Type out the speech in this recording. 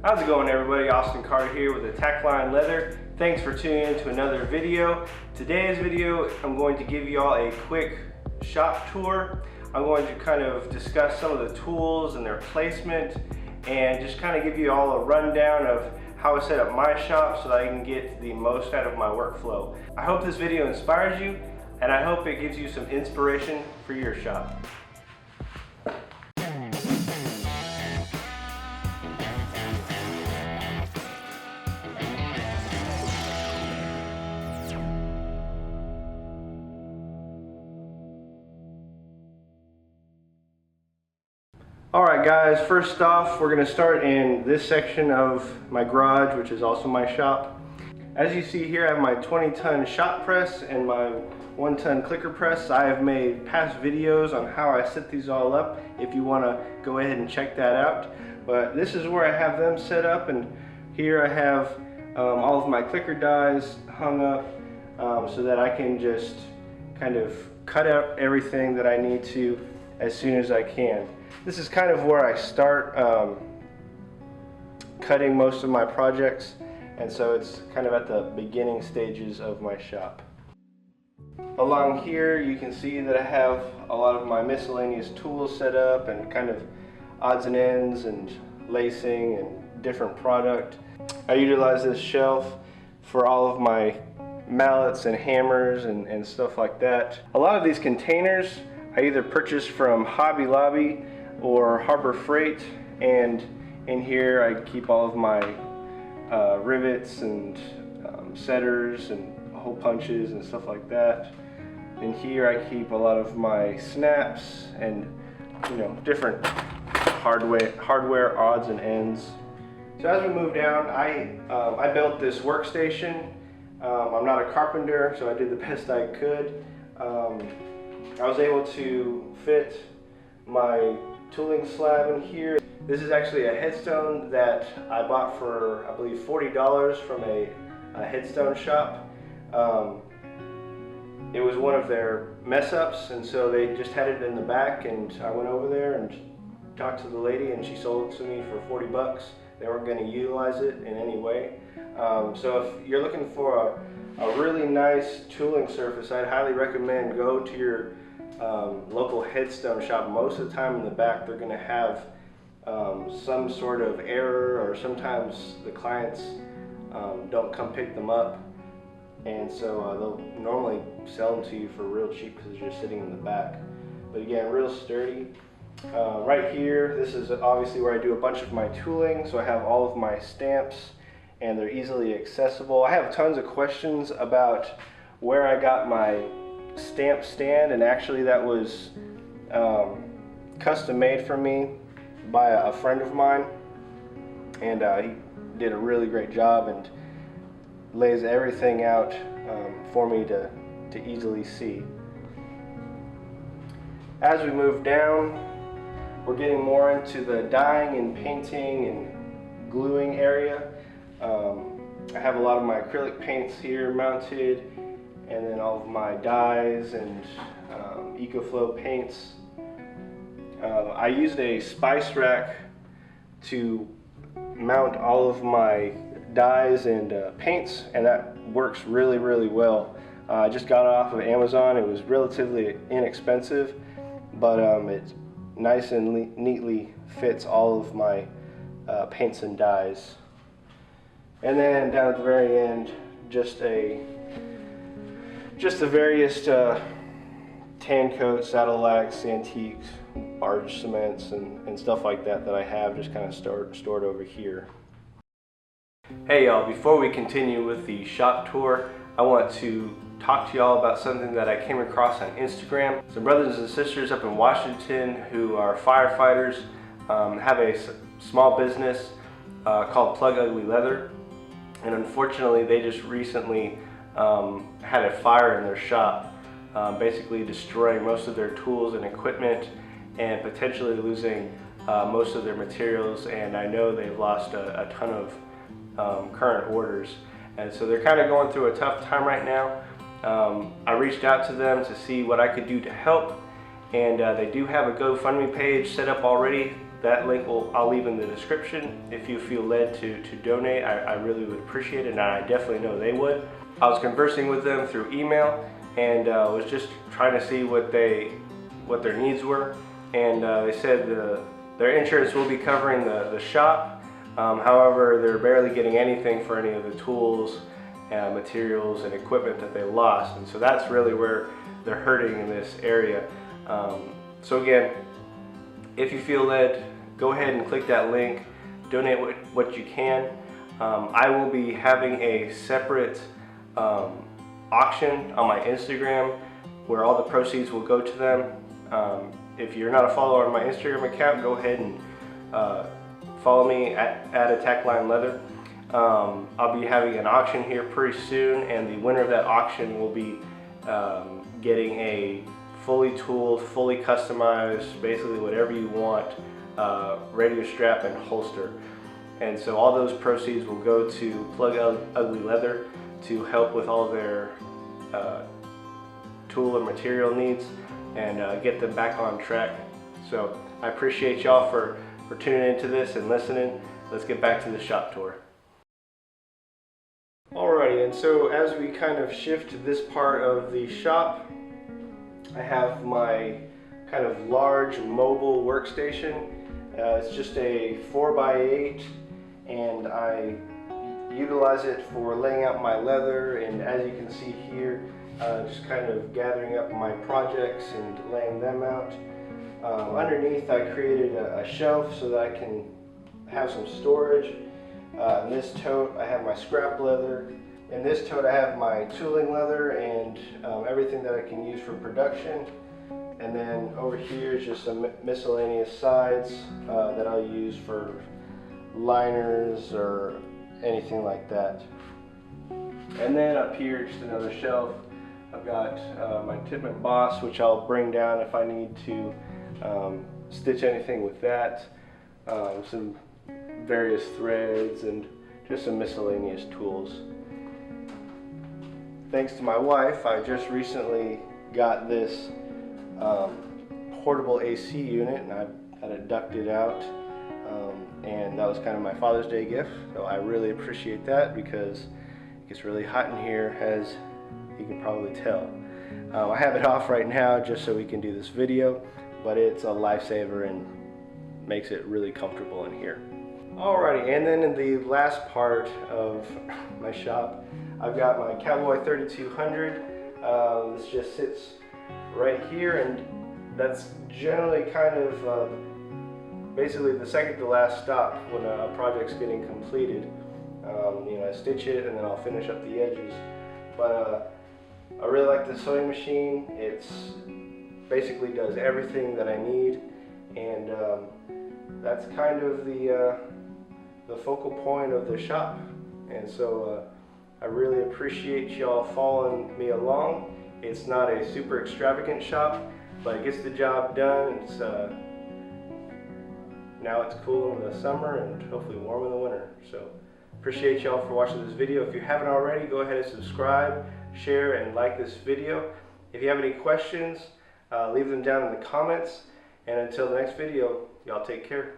How's it going, everybody? Austin Carter here with Attack Line Leather. Thanks for tuning in to another video. Today's video, I'm going to give you all a quick shop tour. I'm going to kind of discuss some of the tools and their placement and just kind of give you all a rundown of how I set up my shop so that I can get the most out of my workflow. I hope this video inspires you, and I hope it gives you some inspiration for your shop. Alright guys, first off we're going to start in this section of my garage, which is also my shop. As you see here, I have my 20-ton shop press and my 1-ton clicker press. I have made past videos on how I set these all up if you want to go ahead and check that out. But this is where I have them set up, and here I have all of my clicker dies hung up so that I can just kind of cut out everything that I need to as soon as I can. This is kind of where I start cutting most of my projects, and so it's kind of at the beginning stages of my shop. Along here you can see that I have a lot of my miscellaneous tools set up and kind of odds and ends and lacing and different product. I utilize this shelf for all of my mallets and hammers and stuff like that. A lot of these containers I either purchased from Hobby Lobby or Harbor Freight, and in here I keep all of my rivets and setters and hole punches and stuff like that. In here I keep a lot of my snaps and different hardware odds and ends. So as we move down, I built this workstation. I'm not a carpenter, so I did the best I could. I was able to fit my tooling slab in here. This is actually a headstone that I bought for, I believe, $40 from a headstone shop. It was one of their mess ups, and so they just had it in the back, and I went over there and talked to the lady, and she sold it to me for 40 bucks. They weren't going to utilize it in any way. So if you're looking for a really nice tooling surface, I'd highly recommend go to your local headstone shop. Most of the time in the back they're going to have some sort of error, or sometimes the clients don't come pick them up, and so they'll normally sell them to you for real cheap because they're just sitting in the back. But again, real sturdy. Right here, this is obviously where I do a bunch of my tooling, so I have all of my stamps and they're easily accessible. I have tons of questions about where I got my stamp stand, and actually that was custom made for me by a friend of mine, and he did a really great job and lays everything out for me to easily see. As we move down, we're getting more into the dyeing and painting and gluing area. I have a lot of my acrylic paints here mounted, and then all of my dyes and EcoFlow paints. I used a spice rack to mount all of my dyes and paints, and that works really, really well. I just got it off of Amazon. It was relatively inexpensive, but it nice and neatly fits all of my paints and dyes. And then down at the very end, just the various tan coats, saddle lacs, antiques, barge cements, and stuff like that I have just kind of stored over here. Hey y'all, before we continue with the shop tour, I want to talk to y'all about something that I came across on Instagram. Some brothers and sisters up in Washington who are firefighters have a small business called Plug Ugly Leather, and unfortunately they just recently had a fire in their shop, basically destroying most of their tools and equipment and potentially losing most of their materials, and I know they've lost a ton of current orders, and so they're kind of going through a tough time right now. I reached out to them to see what I could do to help, and they do have a GoFundMe page set up already That link I'll leave in the description. If you feel led to donate, I really would appreciate it, and I definitely know they would. I was conversing with them through email and was just trying to see what their needs were, and they said their insurance will be covering the shop. However, they're barely getting anything for any of the tools, materials, and equipment that they lost, and so that's really where they're hurting in this area. So again, if you feel led, go ahead and click that link, donate what you can. I will be having a separate auction on my Instagram where all the proceeds will go to them. If you're not a follower on my Instagram account, go ahead and follow me at Attackline Leather. I'll be having an auction here pretty soon, and the winner of that auction will be getting a fully tooled, fully customized, basically whatever you want, radio strap and holster. And so all those proceeds will go to Plug Ugly Leather to help with all their tool and material needs and get them back on track. So I appreciate y'all for tuning into this and listening. Let's get back to the shop tour. Alrighty, and so as we kind of shift to this part of the shop, I have my kind of large mobile workstation. It's just a 4x8, and I utilize it for laying out my leather, and as you can see here, just kind of gathering up my projects and laying them out. Underneath I created a shelf so that I can have some storage. In this tote I have my scrap leather. In this tote I have my tooling leather and everything that I can use for production. And then over here is just some miscellaneous sides that I'll use for liners or anything like that. And then up here, just another shelf, I've got my Titman Boss, which I'll bring down if I need to stitch anything with that. Some various threads and just some miscellaneous tools. Thanks to my wife, I just recently got this portable AC unit, and I had it ducted out, and that was kind of my Father's Day gift, so I really appreciate that because it gets really hot in here, as you can probably tell. I have it off right now just so we can do this video, but it's a lifesaver and makes it really comfortable in here. Alrighty, and then in the last part of my shop, I've got my Cowboy 3200. This just sits right here, and that's generally kind of basically the second to last stop when a project's getting completed. You know, I stitch it and then I'll finish up the edges. But I really like the sewing machine. It's basically does everything that I need, and that's kind of the focal point of the shop. And so I really appreciate y'all following me along. It's not a super extravagant shop, but it gets the job done. It's now it's cool in the summer and hopefully warm in the winter. So appreciate y'all for watching this video. If you haven't already, go ahead and subscribe, share, and like this video. If you have any questions, leave them down in the comments. And until the next video, y'all take care.